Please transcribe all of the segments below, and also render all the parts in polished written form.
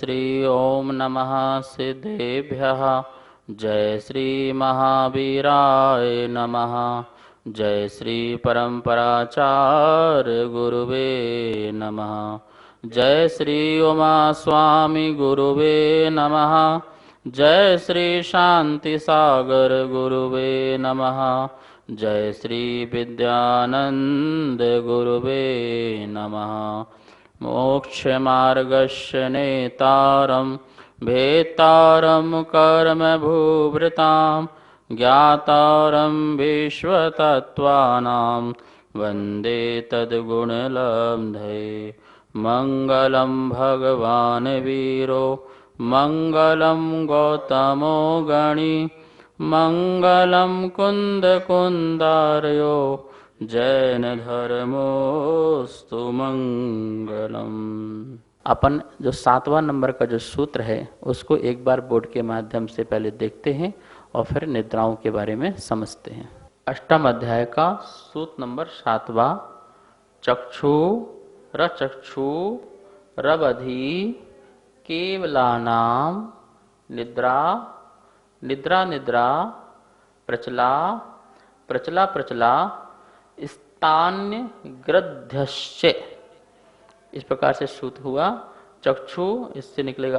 श्री ओम नमः सिद्धेभ्यः। जय श्री महावीराय नमः। जय श्री परम्पराचार्य गुरुवे नमः। जय श्री उमा स्वामी गुरुवे नमः। जय श्री शांति सागर गुरुवे नमः। जय श्री विद्यानंद गुरुवे नमः। मोक्षमार्गस्य नेतारं भेत्तारं कर्मभूभृतां ज्ञातारं विश्वतत्त्वानां वन्दे तद्गुणलब्धये। मङ्गलं भगवान् वीरो मङ्गलं गौतमो गणी मङ्गलं कुन्दकुन्दार्यो जैन धर्मोस्तु मंगलम। अपन जो 7वां नंबर का जो सूत्र है उसको एक बार बोर्ड के माध्यम से पहले देखते हैं और फिर निद्राओं के बारे में समझते हैं। अष्टम अध्याय का सूत्र नंबर 7वां। चक्षु रचक्षु रबधि केवलानाम निद्रा निद्रा निद्रा प्रचला प्रचला प्रचला स्थान्य ग्रध्यश्च। इस प्रकार से सूत्र हुआ। चक्षु इससे निकलेगा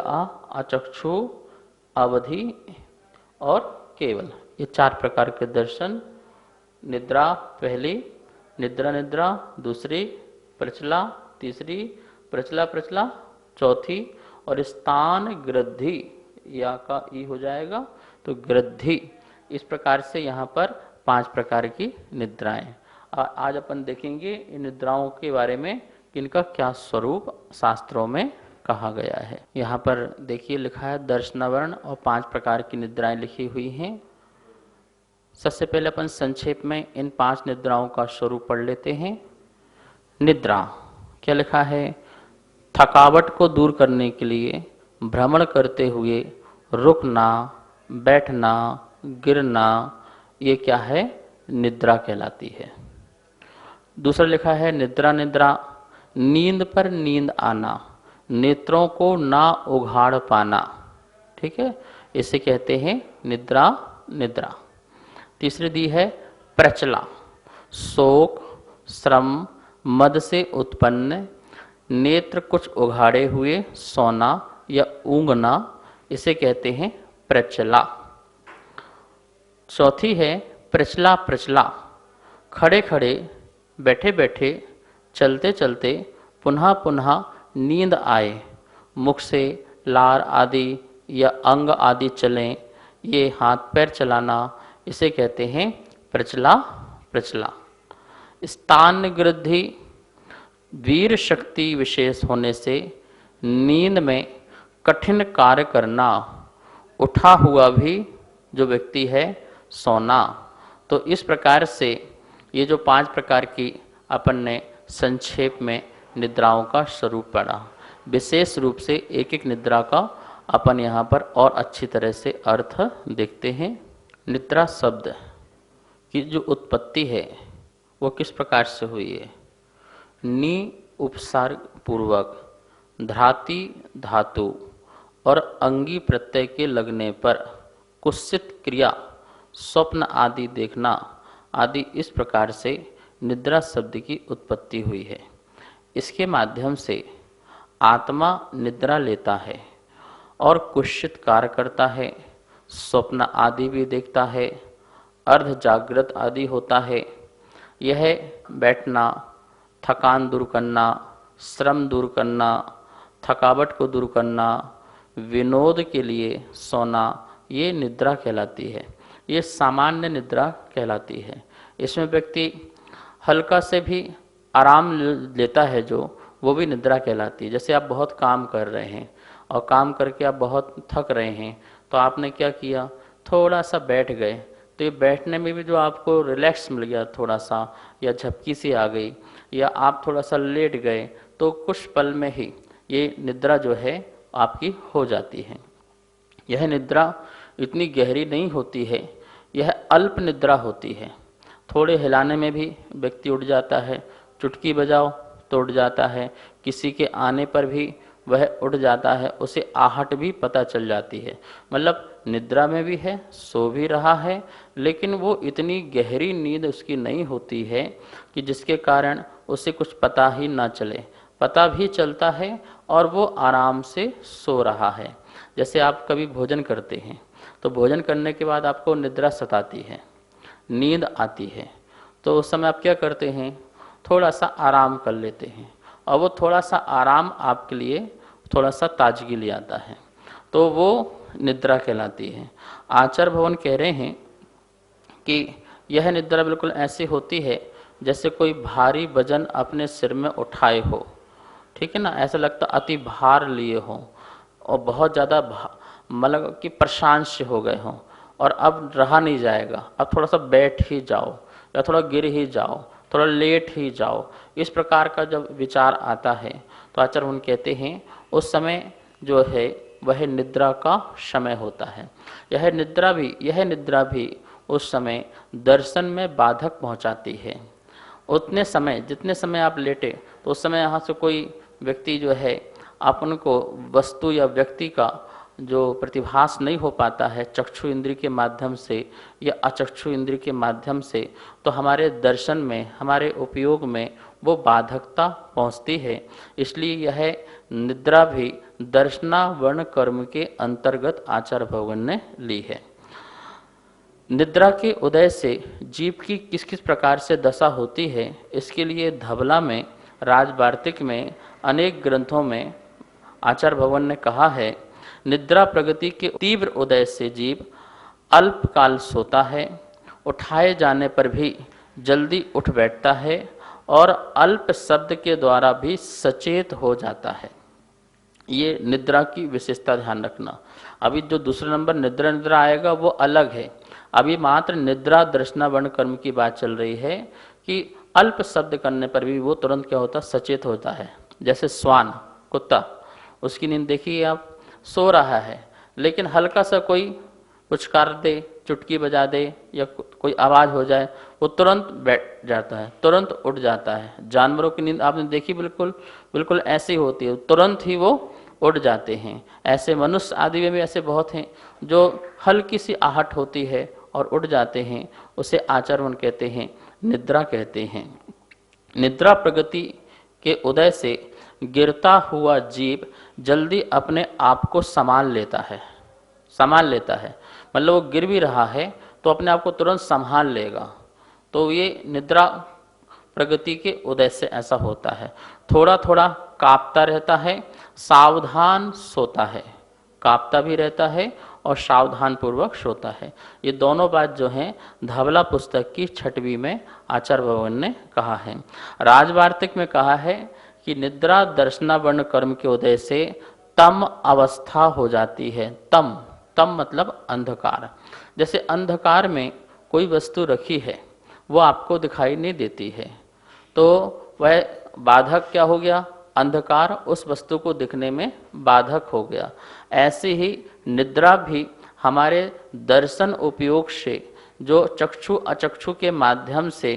अचक्षु अवधि और केवल, ये 4 प्रकार के दर्शन। निद्रा पहली, निद्रा निद्रा दूसरी, प्रचला तीसरी, प्रचला प्रचला चौथी और स्थान ग्रद्धि या का ई हो जाएगा तो ग्रद्धि। इस प्रकार से यहाँ पर 5 प्रकार की निद्राएं। आज अपन देखेंगे इन निद्राओं के बारे में कि इनका क्या स्वरूप शास्त्रों में कहा गया है। यहाँ पर देखिए लिखा है दर्शनवर्ण और 5 प्रकार की निद्राएं लिखी हुई हैं। सबसे पहले अपन संक्षेप में इन 5 निद्राओं का स्वरूप पढ़ लेते हैं। निद्रा क्या लिखा है? थकावट को दूर करने के लिए भ्रमण करते हुए रुकना, बैठना, गिरना, ये क्या है? निद्रा कहलाती है। दूसरा लिखा है निद्रा निद्रा नींद पर नींद आना, नेत्रों को ना उघाड़ पाना। ठीक है, इसे कहते हैं निद्रा निद्रा। तीसरी दी है प्रचला, शोक श्रम मद से उत्पन्न नेत्र कुछ उघाड़े हुए सोना या ऊँघना, इसे कहते हैं प्रचला। चौथी है प्रचला प्रचला खड़े खड़े बैठे बैठे चलते चलते पुनः पुनः नींद आए, मुख से लार आदि या अंग आदि चलें, ये हाथ पैर चलाना, इसे कहते हैं प्रचला प्रचला। स्थान ग्रद्धि वीर शक्ति विशेष होने से नींद में कठिन कार्य करना, उठा हुआ भी जो व्यक्ति है सोना। तो इस प्रकार से ये जो 5 प्रकार की अपन ने संक्षेप में निद्राओं का स्वरूप पढ़ा। विशेष रूप से एक एक निद्रा का अपन यहाँ पर और अच्छी तरह से अर्थ देखते हैं। निद्रा शब्द की जो उत्पत्ति है वो किस प्रकार से हुई है? नी उपसर्ग पूर्वक धाति धातु और अंगी प्रत्यय के लगने पर कुत्सित क्रिया स्वप्न आदि देखना आदि, इस प्रकार से निद्रा शब्द की उत्पत्ति हुई है। इसके माध्यम से आत्मा निद्रा लेता है और कुत्सित कार्य करता है, स्वप्न आदि भी देखता है, अर्ध जागृत आदि होता है। यह बैठना, थकान दूर करना, श्रम दूर करना, थकावट को दूर करना, विनोद के लिए सोना, ये निद्रा कहलाती है। ये सामान्य निद्रा कहलाती है। इसमें व्यक्ति हल्का से भी आराम लेता है जो, वो भी निद्रा कहलाती है। जैसे आप बहुत काम कर रहे हैं और काम करके आप बहुत थक रहे हैं, तो आपने क्या किया, थोड़ा सा बैठ गए, तो ये बैठने में भी जो आपको रिलैक्स मिल गया थोड़ा सा, या झपकी सी आ गई, या आप थोड़ा सा लेट गए, तो कुछ पल में ही ये निद्रा जो है आपकी हो जाती है। यह निद्रा इतनी गहरी नहीं होती है, यह अल्प निद्रा होती है। थोड़े हिलाने में भी व्यक्ति उठ जाता है, चुटकी बजाओ तो उठ जाता है, किसी के आने पर भी वह उठ जाता है, उसे आहट भी पता चल जाती है। मतलब निद्रा में भी है, सो भी रहा है, लेकिन वो इतनी गहरी नींद उसकी नहीं होती है कि जिसके कारण उसे कुछ पता ही ना चले। पता भी चलता है और वो आराम से सो रहा है। जैसे आप कभी भोजन करते हैं तो भोजन करने के बाद आपको निद्रा सताती है, नींद आती है, तो उस समय आप क्या करते हैं, थोड़ा सा आराम कर लेते हैं, और वो थोड़ा सा आराम आपके लिए थोड़ा सा ताजगी ले आता है, तो वो निद्रा कहलाती है। आचार्य भवन कह रहे हैं कि यह निद्रा बिल्कुल ऐसी होती है जैसे कोई भारी वजन अपने सिर में उठाए हो, ठीक है ना, ऐसा लगता अति भार लिए हो और बहुत ज़्यादा मतलब कि परेशान से हो गए हों और अब रहा नहीं जाएगा, अब थोड़ा सा बैठ ही जाओ या थोड़ा गिर ही जाओ, थोड़ा लेट ही जाओ, इस प्रकार का जब विचार आता है तो आचार्य उन कहते हैं उस समय जो है वह निद्रा का समय होता है। यह निद्रा भी उस समय दर्शन में बाधक पहुंचाती है। उतने समय जितने समय आप लेटे तो उस समय यहाँ से कोई व्यक्ति जो है अपन को वस्तु या व्यक्ति का जो प्रतिभास नहीं हो पाता है चक्षु इंद्रिय के माध्यम से या अचक्षु इंद्रिय के माध्यम से, तो हमारे दर्शन में, हमारे उपयोग में वो बाधकता पहुंचती है। इसलिए यह निद्रा भी दर्शनावर्ण कर्म के अंतर्गत आचार्य भगवान ने ली है। निद्रा के उदय से जीव की किस किस प्रकार से दशा होती है, इसके लिए धवला में, राजवार्तिक में, अनेक ग्रंथों में आचार्य भगवान ने कहा है, निद्रा प्रगति के तीव्र उदय से जीव अल्पकाल सोता है, उठाए जाने पर भी जल्दी उठ बैठता है और अल्प शब्द के द्वारा भी सचेत हो जाता है। ये निद्रा की विशेषता ध्यान रखना। अभी जो दूसरा नंबर निद्रा आएगा वो अलग है। अभी मात्र निद्रा दर्शनावर्ण कर्म की बात चल रही है कि अल्प शब्द करने पर भी वो तुरंत क्या होता, सचेत होता है। जैसे श्वान, कुत्ता, उसकी नींद देखिए आप, सो रहा है लेकिन हल्का सा कोई कुछ कर दे, चुटकी बजा दे या कोई आवाज़ हो जाए, वो तुरंत बैठ जाता है, तुरंत उठ जाता है। जानवरों की नींद आपने देखी बिल्कुल बिल्कुल ऐसी होती है, तुरंत ही वो उठ जाते हैं। ऐसे मनुष्य आदि में भी ऐसे बहुत हैं जो हल्की सी आहट होती है और उठ जाते हैं, उसे आचरण कहते हैं, निद्रा कहते हैं। निद्रा प्रगति के उदय से गिरता हुआ जीव जल्दी अपने आप को संभाल लेता है, मतलब वो गिर भी रहा है तो अपने आप को तुरंत संभाल लेगा। तो ये निद्रा प्रगति के उदय से ऐसा होता है। थोड़ा थोड़ा कांपता रहता है, सावधान सोता है, कांपता भी रहता है और सावधान पूर्वक सोता है। ये दोनों बात जो हैं धवला पुस्तक की 6वीं में आचार्य भगवान ने कहा है। राजवार्तिक में कहा है कि निद्रा दर्शनावर्ण कर्म के उदय से तम अवस्था हो जाती है। तम मतलब अंधकार। जैसे अंधकार में कोई वस्तु रखी है वो आपको दिखाई नहीं देती है, तो वह बाधक क्या हो गया, अंधकार उस वस्तु को दिखने में बाधक हो गया। ऐसे ही निद्रा भी हमारे दर्शन उपयोग से जो चक्षु अचक्षु के माध्यम से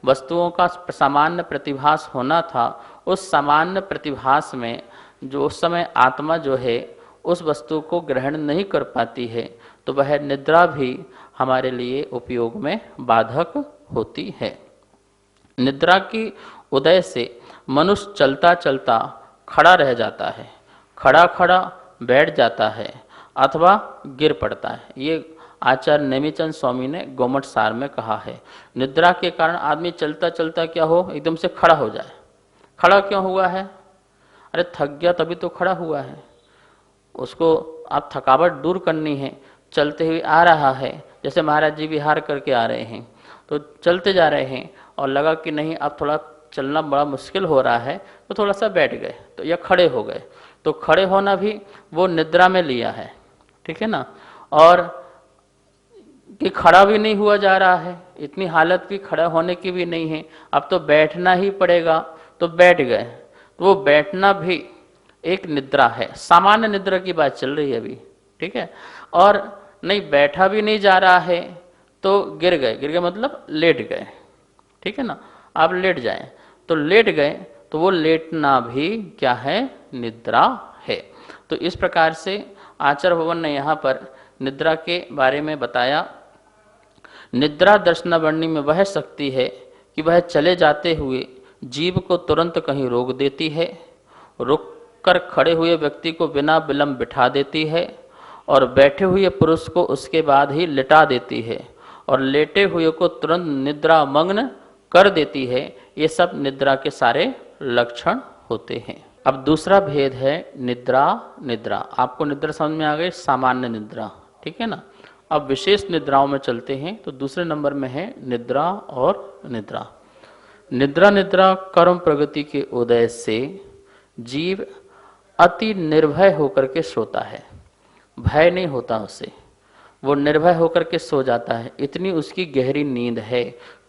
वस्तुओं का सामान्य प्रतिभास होना था, उस सामान्य प्रतिभास में जो उस समय आत्मा जो है उस वस्तु को ग्रहण नहीं कर पाती है, तो वह निद्रा भी हमारे लिए उपयोग में बाधक होती है। निद्रा की उदय से मनुष्य चलता चलता खड़ा रह जाता है, खड़ा खड़ा बैठ जाता है अथवा गिर पड़ता है। ये आचार्य नेमिचंद स्वामी ने गोमट सार में कहा है। निद्रा के कारण आदमी चलता चलता क्या हो, एकदम से खड़ा हो जाए। खड़ा क्यों हुआ है, अरे थक गया तभी तो खड़ा हुआ है। उसको आप थकावट दूर करनी है, चलते हुए आ रहा है, जैसे महाराज जी विहार करके आ रहे हैं तो चलते जा रहे हैं और लगा कि नहीं अब थोड़ा चलना बड़ा मुश्किल हो रहा है, तो थोड़ा सा बैठ गए तो या खड़े हो गए। तो खड़े होना भी वो निद्रा में लिया है, ठीक है ना। और कि खड़ा भी नहीं हुआ जा रहा है, इतनी हालत भी खड़ा होने की भी नहीं है, अब तो बैठना ही पड़ेगा, तो बैठ गए। तो वो बैठना भी एक निद्रा है, सामान्य निद्रा की बात चल रही है अभी, ठीक है। और नहीं बैठा भी नहीं जा रहा है तो गिर गए मतलब लेट गए, ठीक है ना। आप लेट जाएं तो लेट गए, तो वो लेटना भी क्या है, निद्रा तो इस प्रकार से आचार्य भगवान ने यहाँ पर निद्रा के बारे में बताया। निद्रा दर्शनावरणी में वह शक्ति है कि वह चले जाते हुए जीव को तुरंत कहीं रोक देती है, रुक कर खड़े हुए व्यक्ति को बिना विलंब बिठा देती है और बैठे हुए पुरुष को उसके बाद ही लिटा देती है और लेटे हुए को तुरंत निद्रा मग्न कर देती है। ये सब निद्रा के सारे लक्षण होते हैं। अब दूसरा भेद है निद्रा। निद्रा आपको निद्रा समझ में आ गई, सामान्य निद्रा, ठीक है ना। अब विशेष निद्राओं में चलते हैं। तो दूसरे नंबर में है निद्रा और निद्रा। निद्रा निद्रा कर्म प्रगति के उदय से जीव अति निर्भय होकर के सोता है, भय नहीं होता उसे, वो निर्भय होकर के सो जाता है। इतनी उसकी गहरी नींद है,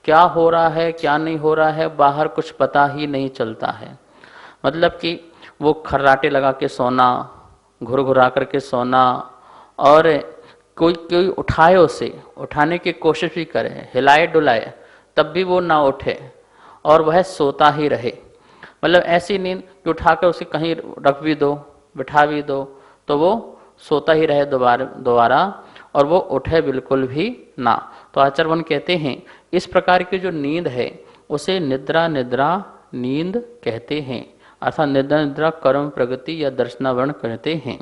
क्या हो रहा है क्या नहीं हो रहा है बाहर कुछ पता ही नहीं चलता है। मतलब कि वो खर्राटे लगा के सोना, घुरघुरा करके सोना, और कोई उठाए, उसे उठाने की कोशिश भी करे, हिलाए डुलाए, तब भी वो ना उठे और वह सोता ही रहे। मतलब ऐसी नींद कि उठाकर उसे कहीं रख भी दो, बिठा भी दो, तो वो सोता ही रहे दोबारा और वो उठे बिल्कुल भी ना। तो आचार्यवन कहते हैं इस प्रकार की जो नींद है उसे निद्रा निद्रा नींद कहते हैं, अर्थात निद्रा निद्रा कर्म प्रगति या दर्शनावरण कहते हैं।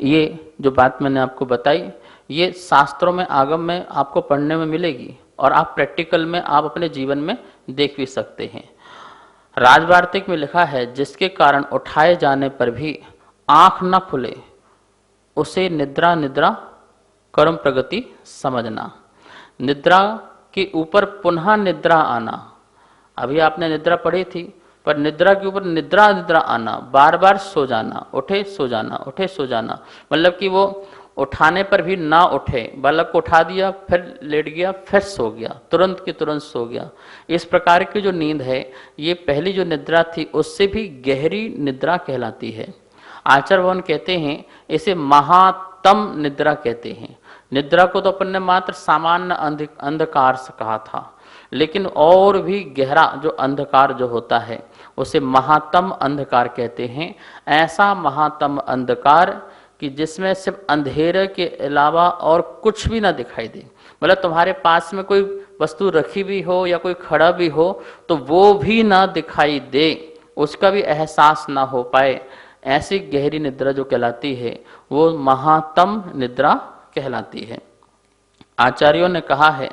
ये जो बात मैंने आपको बताई ये शास्त्रों में आगम में आपको पढ़ने में मिलेगी और आप प्रैक्टिकल में आप अपने जीवन में देख भी सकते हैं। राजवार्तिक में लिखा है जिसके कारण उठाए जाने पर भी आंख न खुले उसे निद्रा निद्रा कर्म प्रगति समझना। निद्रा के ऊपर पुनः निद्रा आना, अभी आपने निद्रा पढ़ी थी, पर निद्रा के ऊपर निद्रा निद्रा आना, बार बार सो जाना, उठे सो जाना, उठे सो जाना। मतलब कि वो उठाने पर भी ना उठे, बालक को उठा दिया फिर लेट गया फिर सो गया, तुरंत की तुरंत सो गया। इस प्रकार की जो नींद है ये पहली जो निद्रा थी उससे भी गहरी निद्रा कहलाती है। आचार्य भगवान कहते हैं इसे महातम निद्रा कहते हैं। निद्रा को तो अपन ने मात्र सामान्य अंधकार से कहा था, लेकिन और भी गहरा जो अंधकार जो होता है उसे महातम अंधकार कहते हैं। ऐसा महातम अंधकार कि जिसमें सिर्फ अंधेरे के अलावा और कुछ भी ना दिखाई दे। मतलब तुम्हारे पास में कोई वस्तु रखी भी हो या कोई खड़ा भी हो तो वो भी ना दिखाई दे, उसका भी एहसास ना हो पाए। ऐसी गहरी निद्रा जो कहलाती है वो महातम निद्रा कहलाती है। आचार्यों ने कहा है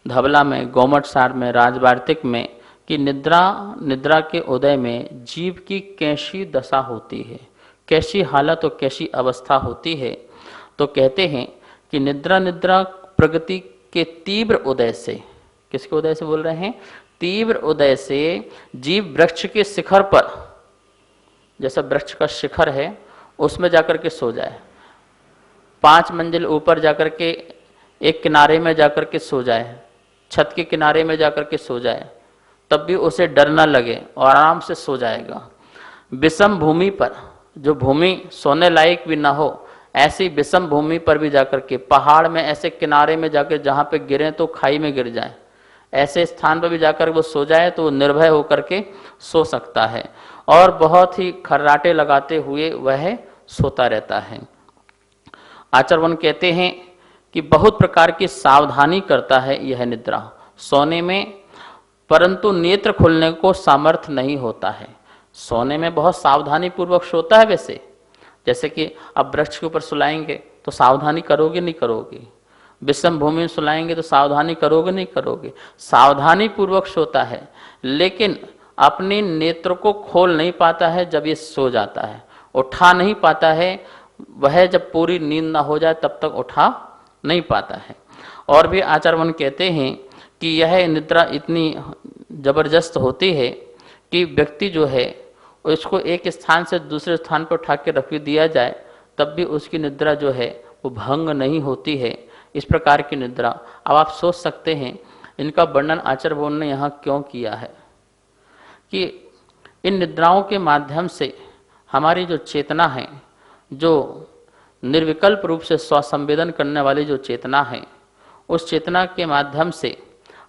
धवला में, गोमट सार में, राजवार्तिक में कि निद्रा के उदय में जीव की कैसी दशा होती है, कैसी हालत और कैसी अवस्था होती है। तो कहते हैं कि निद्रा निद्रा प्रगति के तीव्र उदय से, किसके उदय से बोल रहे हैं? तीव्र उदय से जीव वृक्ष के शिखर पर, जैसा वृक्ष का शिखर है उसमें जाकर के सो जाए, 5 मंजिल ऊपर जाकर के एक किनारे में जाकर के सो जाए, छत के किनारे में जाकर के सो जाए, तब भी उसे डर न लगे और आराम से सो जाएगा। विषम भूमि पर, जो भूमि सोने लायक भी ना हो, ऐसी विषम भूमि पर भी जाकर के, पहाड़ में ऐसे किनारे में जाकर जहाँ पे गिरे तो खाई में गिर जाए, ऐसे स्थान पर भी जाकर वो सो जाए तो वो निर्भय होकर के सो सकता है और बहुत ही खर्राटे लगाते हुए वह सोता रहता है। आचार्यवन कहते हैं कि बहुत प्रकार की सावधानी करता है यह निद्रा सोने में, परंतु नेत्र खुलने को सामर्थ्य नहीं होता है। सोने में बहुत सावधानी पूर्वक सोता है वैसे, जैसे कि अब वृक्ष के ऊपर सुलाएंगे तो सावधानी करोगे नहीं करोगे, विषम भूमि में सुलाएंगे तो सावधानी करोगे नहीं करोगे, सावधानी पूर्वक सोता है, लेकिन अपने नेत्र को खोल नहीं पाता है। जब ये सो जाता है उठा नहीं पाता है, वह जब पूरी नींद ना हो जाए तब तक उठा नहीं पाता है। और भी आचार्यवन कहते हैं कि यह निद्रा इतनी जबरदस्त होती है कि व्यक्ति जो है उसको एक स्थान से दूसरे स्थान पर उठा के रख दिया जाए तब भी उसकी निद्रा जो है वो भंग नहीं होती है। इस प्रकार की निद्रा, अब आप सोच सकते हैं इनका वर्णन आचार्य भगवान ने यहाँ क्यों किया है कि इन निद्राओं के माध्यम से हमारी जो चेतना है, जो निर्विकल्प रूप से स्वसंवेदन करने वाली जो चेतना है, उस चेतना के माध्यम से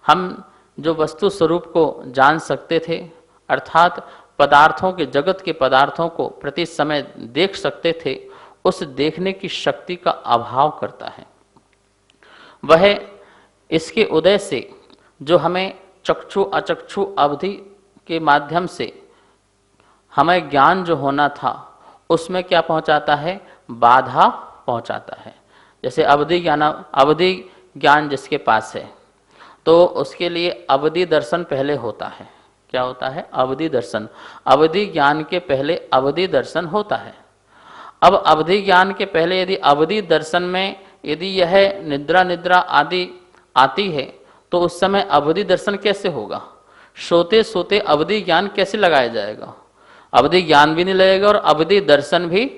हम जो वस्तु स्वरूप को जान सकते थे, अर्थात पदार्थों के, जगत के पदार्थों को प्रति समय देख सकते थे, उस देखने की शक्ति का अभाव करता है। वह इसके उदय से जो हमें चक्षु अचक्षु अवधि के माध्यम से हमें ज्ञान जो होना था, उसमें क्या पहुंचाता है? बाधा पहुंचाता है। जैसे अवधि ज्ञान जिसके पास है, तो उसके लिए अवधि दर्शन पहले होता है। क्या होता है? अवधि दर्शन। अवधि ज्ञान के पहले अवधि दर्शन होता है। अब अवधि ज्ञान के पहले यदि अवधि दर्शन में यदि यह निद्रा आदि आती है, तो उस समय अवधि दर्शन कैसे होगा? सोते सोते अवधि ज्ञान कैसे लगाया जाएगा? अवधि ज्ञान भी नहीं लगेगा और अवधि दर्शन भी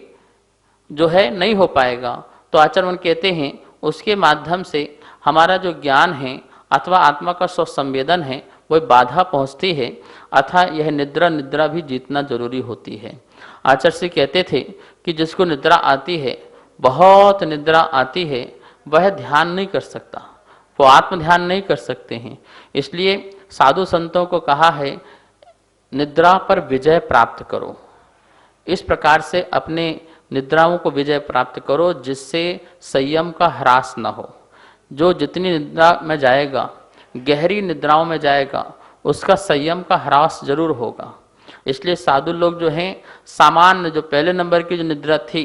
जो है नहीं हो पाएगा। तो आचार्य कहते हैं उसके माध्यम से हमारा जो ज्ञान है अथवा आत्मा का स्व संवेदन है, वह बाधा पहुंचती है, अतः यह निद्रा भी जीतना जरूरी होती है। आचार्य श्री कहते थे कि जिसको निद्रा आती है, बहुत निद्रा आती है, वह ध्यान नहीं कर सकता, वो आत्म ध्यान नहीं कर सकते हैं। इसलिए साधु संतों को कहा है निद्रा पर विजय प्राप्त करो। इस प्रकार से अपने निद्राओं को विजय प्राप्त करो, जिससे संयम का ह्रास न हो। जो जितनी निद्रा में जाएगा, गहरी निद्राओं में जाएगा, उसका संयम का ह्रास जरूर होगा। इसलिए साधु लोग जो हैं, सामान्य जो पहले नंबर की जो निद्रा थी,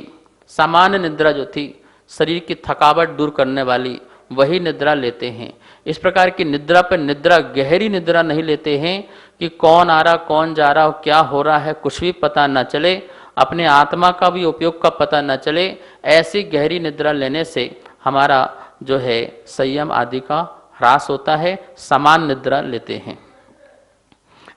सामान्य निद्रा जो थी, शरीर की थकावट दूर करने वाली, वही निद्रा लेते हैं। इस प्रकार की निद्रा पर निद्रा, गहरी निद्रा नहीं लेते हैं कि कौन आ रहा कौन जा रहा, क्या हो रहा है कुछ भी पता न चले, अपने आत्मा का भी उपयोग का पता न चले। ऐसी गहरी निद्रा लेने से हमारा जो है संयम आदि का ह्रास होता है, समान निद्रा लेते हैं।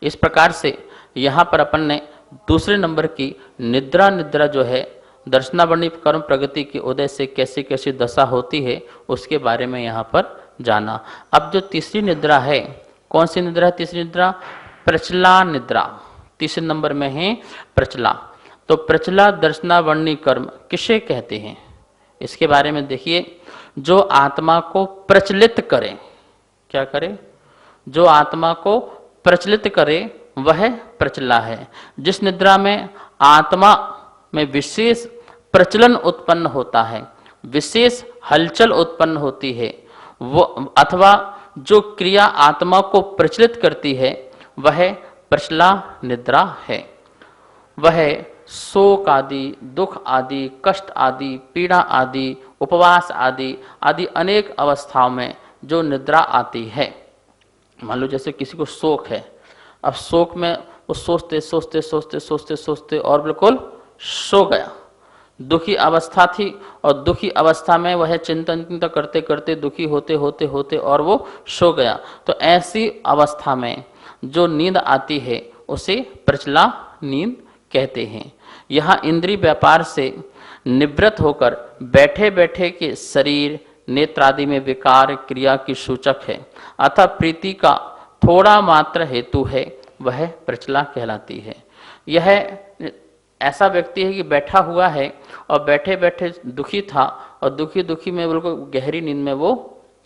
इस प्रकार से यहाँ पर अपन ने दूसरे नंबर की निद्रा जो है दर्शनावर्णी कर्म प्रगति के उदय से कैसी कैसी दशा होती है, उसके बारे में यहाँ पर जाना। अब जो तीसरी निद्रा है, कौन सी निद्रा है? तीसरी निद्रा प्रचला निद्रा, तीसरे नंबर में है प्रचला। तो प्रचला दर्शनावर्णी कर्म किसे कहते हैं? इसके बारे में देखिए, जो आत्मा को प्रचलित करे। क्या करे? जो आत्मा को प्रचलित करे वह प्रचला है। जिस निद्रा में आत्मा में विशेष प्रचलन उत्पन्न होता है, विशेष हलचल उत्पन्न होती है, वो अथवा जो क्रिया आत्मा को प्रचलित करती है, वह प्रचला निद्रा है। वह शोक आदि, दुख आदि, कष्ट आदि, पीड़ा आदि, उपवास आदि आदि अनेक अवस्थाओं में जो निद्रा आती है। मान लो जैसे किसी को शोक है, अब शोक में वो सोचते सोचते सोचते सोचते सोचते और बिल्कुल सो गया। दुखी अवस्था थी और दुखी अवस्था में वह चिंतन करते करते दुखी होते होते होते और वो सो गया। तो ऐसी अवस्था में जो नींद आती है उसे प्रचला नींद कहते हैं। यहाँ इंद्रिय व्यापार से निवृत्त होकर बैठे बैठे के शरीर नेत्र आदि में विकार क्रिया की सूचक है, अतः प्रीति का थोड़ा मात्र हेतु है, वह प्रचला कहलाती है। यह ऐसा व्यक्ति है कि बैठा हुआ है और बैठे बैठे दुखी था और दुखी दुखी में बिल्कुल गहरी नींद में वो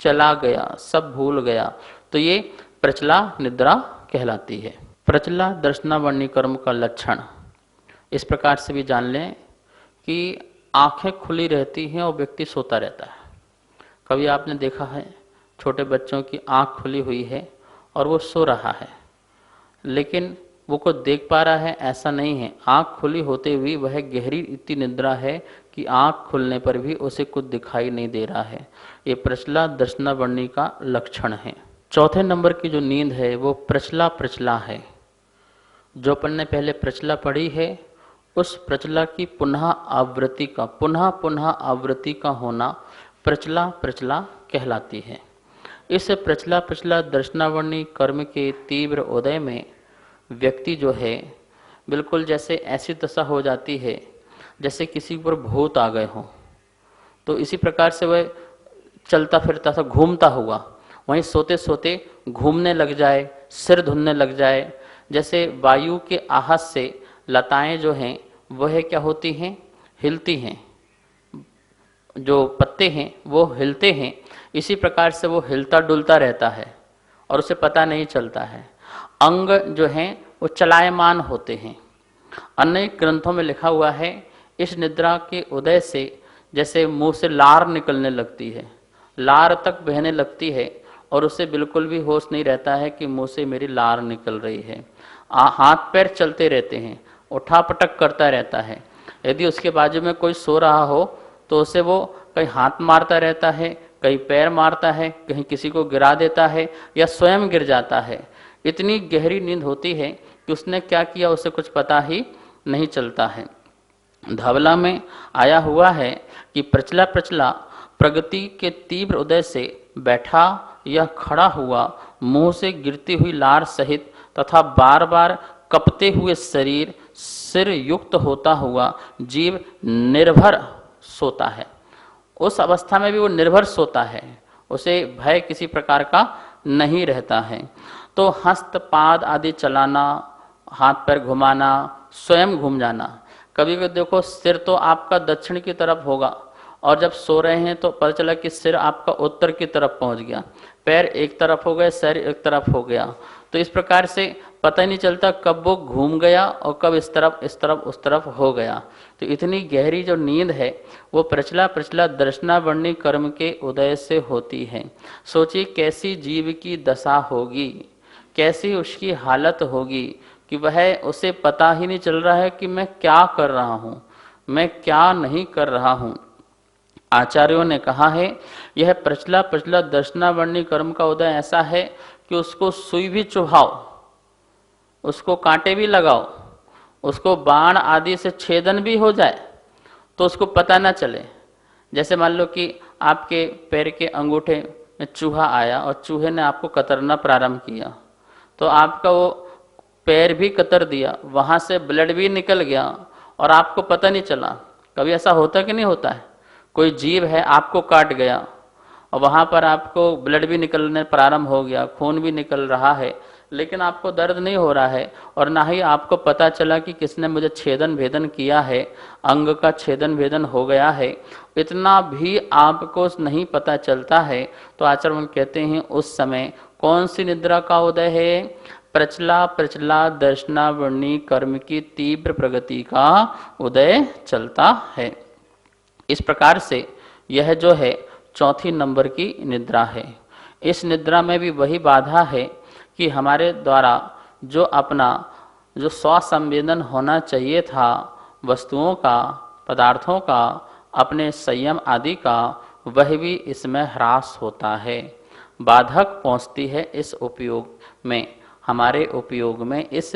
चला गया, सब भूल गया, तो ये प्रचला निद्रा कहलाती है। प्रचला दर्शनावर्णी कर्म का लक्षण इस प्रकार से भी जान लें कि आंखें खुली रहती हैं और व्यक्ति सोता रहता है। कभी आपने देखा है छोटे बच्चों की आंख खुली हुई है और वो सो रहा है, लेकिन वो को देख पा रहा है ऐसा नहीं है। आंख खुली होते हुए वह गहरी इतनी निद्रा है कि आंख खुलने पर भी उसे कुछ दिखाई नहीं दे रहा है। ये प्रचला दर्शनावर्णी का लक्षण है। चौथे नंबर की जो नींद है वो प्रचला है। जो अपन ने पहले प्रचला पढ़ी है, उस प्रचला की पुनः आवृत्ति का होना प्रचला कहलाती है। इस प्रचला दर्शनावर्णी कर्म के तीव्र उदय में व्यक्ति जो है बिल्कुल जैसे ऐसी दशा हो जाती है जैसे किसी पर भूत आ गए हों। तो इसी प्रकार से वह चलता फिरता सा घूमता हुआ वहीं सोते सोते घूमने लग जाए, सिर धुनने लग जाए। जैसे वायु के आहत से लताएं जो हैं वह क्या होती हैं? हिलती हैं, जो पत्ते हैं वो हिलते हैं। इसी प्रकार से वो हिलता डुलता रहता है और उसे पता नहीं चलता है। अंग जो हैं वो चलायमान होते हैं। अनेक ग्रंथों में लिखा हुआ है, इस निद्रा के उदय से जैसे मुंह से लार निकलने लगती है, लार तक बहने लगती है और उसे बिल्कुल भी होश नहीं रहता है कि मुंह से मेरी लार निकल रही है। हाथ पैर चलते रहते हैं, उठापटक करता रहता है। यदि उसके बाजू में कोई सो रहा हो तो उसे वो कहीं हाथ मारता रहता है, कहीं पैर मारता है, कहीं किसी को गिरा देता है या स्वयं गिर जाता है। इतनी गहरी नींद होती है कि उसने क्या किया उसे कुछ पता ही नहीं चलता है। धवला में आया हुआ है कि प्रचला प्रचला प्रगति के तीव्र उदय से बैठा या खड़ा हुआ, मुंह से गिरती हुई लार सहित तथा बार बार कपते हुए शरीर, सिर युक्त होता हुआ जीव निर्भर सोता है। उस अवस्था में भी वो निर्भर सोता है, उसे भय किसी प्रकार का नहीं रहता है। तो हस्त पाद आदि चलाना, हाथ पैर घुमाना, स्वयं घूम जाना। कभी भी देखो सिर तो आपका दक्षिण की तरफ होगा और जब सो रहे हैं तो पता चला कि सिर आपका उत्तर की तरफ पहुंच गया, पैर एक तरफ हो गए, सर एक तरफ हो गया। तो इस प्रकार से पता ही नहीं चलता कब वो घूम गया और कब इस तरफ उस तरफ हो गया। तो इतनी गहरी जो नींद है वो प्रचला प्रचला दर्शनावर्णी कर्म के उदय से होती है। सोचिए कैसी जीव की दशा होगी, कैसी उसकी हालत होगी कि वह उसे पता ही नहीं चल रहा है कि मैं क्या कर रहा हूँ, मैं क्या नहीं कर रहा हूँ। आचार्यों ने कहा है यह प्रचला प्रचला दर्शनावर्णी कर्म का उदय ऐसा है कि उसको सुई भी चुभाओ, उसको कांटे भी लगाओ, उसको बाण आदि से छेदन भी हो जाए तो उसको पता ना चले। जैसे मान लो कि आपके पैर के अंगूठे में चूहा आया और चूहे ने आपको कतरना प्रारंभ किया, तो आपका वो पैर भी कतर दिया, वहाँ से ब्लड भी निकल गया और आपको पता नहीं चला। कभी ऐसा होता कि नहीं होता है? कोई जीव है आपको काट गया और वहाँ पर आपको ब्लड भी निकलने प्रारंभ हो गया, खून भी निकल रहा है, लेकिन आपको दर्द नहीं हो रहा है और ना ही आपको पता चला कि किसने मुझे छेदन भेदन किया है, अंग का छेदन भेदन हो गया है, इतना भी आपको नहीं पता चलता है। तो आचार्य कहते हैं उस समय कौन सी निद्रा का उदय है? प्रचला प्रचला दर्शनावर्णी कर्म की तीव्र प्रगति का उदय चलता है। इस प्रकार से यह जो है चौथी नंबर की निद्रा है। इस निद्रा में भी वही बाधा है कि हमारे द्वारा जो अपना जो स्वसंवेदन होना चाहिए था, वस्तुओं का, पदार्थों का, अपने संयम आदि का, वह भी इसमें ह्रास होता है, बाधक पहुंचती है इस उपयोग में, हमारे उपयोग में, इस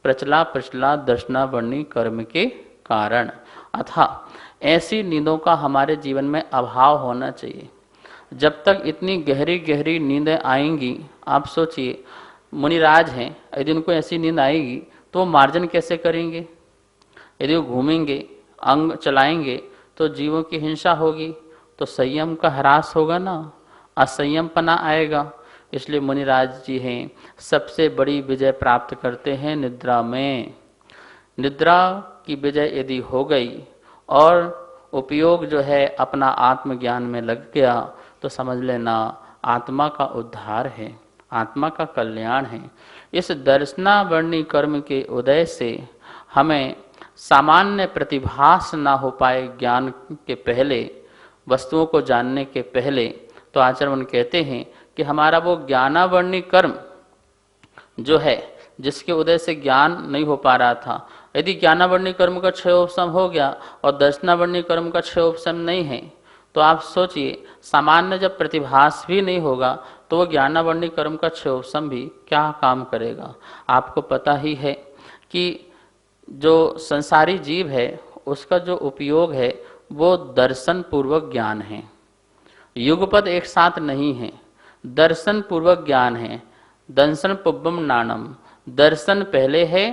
प्रचला प्रचला दर्शनावर्णी कर्म के कारण। अतः ऐसी नींदों का हमारे जीवन में अभाव होना चाहिए। जब तक इतनी गहरी गहरी नींदें आएंगी, आप सोचिए मुनिराज हैं, यदि उनको ऐसी नींद आएगी तो वो मार्जन कैसे करेंगे? यदि वो घूमेंगे, अंग चलाएंगे तो जीवों की हिंसा होगी, तो संयम का ह्रास होगा ना, असंयमपना आएगा। इसलिए मुनिराज जी हैं सबसे बड़ी विजय प्राप्त करते हैं निद्रा में। निद्रा की विजय यदि हो गई और उपयोग जो है अपना आत्मज्ञान में लग गया तो समझ लेना आत्मा का उद्धार है, आत्मा का कल्याण है। इस दर्शनावर्णी कर्म के उदय से हमें सामान्य प्रतिभास ना हो पाए ज्ञान के पहले, वस्तुओं को जानने के पहले, तो आचार्य कहते हैं कि हमारा वो ज्ञानावर्णी कर्म जो है, जिसके उदय से ज्ञान नहीं हो पा रहा था, यदि ज्ञानावर्णी कर्म का क्षयोपशम हो गया और दर्शनावर्णी कर्म का क्षयोपशम नहीं है, तो आप सोचिए सामान्य जब प्रतिभास भी नहीं होगा तो वो ज्ञानावर्णी कर्म का क्षयोपशम भी क्या काम करेगा। आपको पता ही है कि जो संसारी जीव है उसका जो उपयोग है वो दर्शन पूर्वक ज्ञान है, युगपद एक साथ नहीं है, दर्शन पूर्वक ज्ञान है। दर्शन पुब्बम नानम, दर्शन पहले है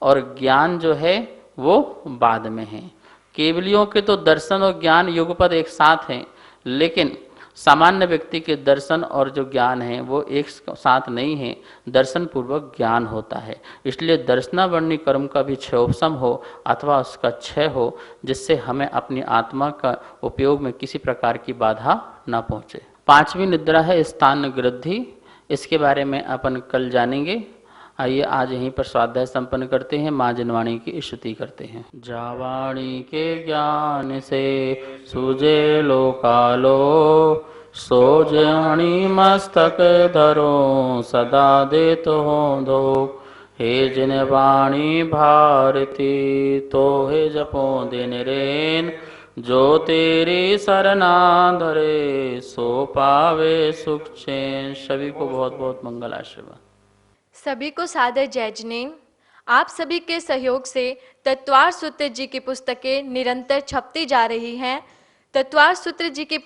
और ज्ञान जो है वो बाद में है। केवलियों के तो दर्शन और ज्ञान युगपद एक साथ हैं, लेकिन सामान्य व्यक्ति के दर्शन और जो ज्ञान है वो एक साथ नहीं है, दर्शन पूर्वक ज्ञान होता है। इसलिए दर्शनावर्णी कर्म का भी क्षयोपशम हो अथवा उसका क्षय हो, जिससे हमें अपनी आत्मा का उपयोग में किसी प्रकार की बाधा न पहुँचे। पांचवी निद्रा है स्थान गृद्धि, इसके बारे में अपन कल जानेंगे। आइए आज यहीं पर स्वाध्याय संपन्न करते हैं। माँ जनवाणी की स्तुति करते हैं। जावाणी के ज्ञान से सूझे लोकालो, सो जणी मस्तक धरो सदा देत हो दो। हे जिन वाणी भारती तो हे जपो दिन रेन, जो तेरी सरना धरे सो पावे सुख चैन। सभी को बहुत बहुत मंगल आशीर्वाद। सभी को सादर जय जिनेन्द्र। आप सभी के सहयोग से तत्वार सूत्र जी की पुस्तकें निरंतर छपती जा रही हैं। तत्वार सूत्र जी के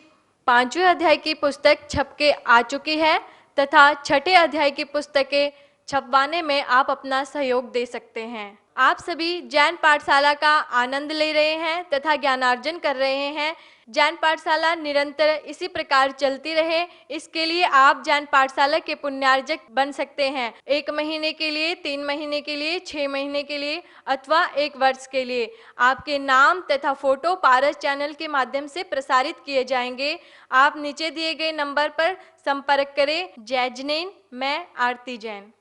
5वें अध्याय की पुस्तक छप के आ चुकी है तथा छठे अध्याय की पुस्तकें छपवाने में आप अपना सहयोग दे सकते हैं। आप सभी जैन पाठशाला का आनंद ले रहे हैं तथा ज्ञानार्जन कर रहे हैं। जैन पाठशाला निरंतर इसी प्रकार चलती रहे, इसके लिए आप जैन पाठशाला के पुण्यार्जक बन सकते हैं। 1 महीने के लिए, 3 महीने के लिए, 6 महीने के लिए अथवा 1 वर्ष के लिए आपके नाम तथा फोटो पारस चैनल के माध्यम से प्रसारित किए जाएंगे। आप नीचे दिए गए नंबर पर संपर्क करें। जय जिनेन्द्र। मैं आरती जैन।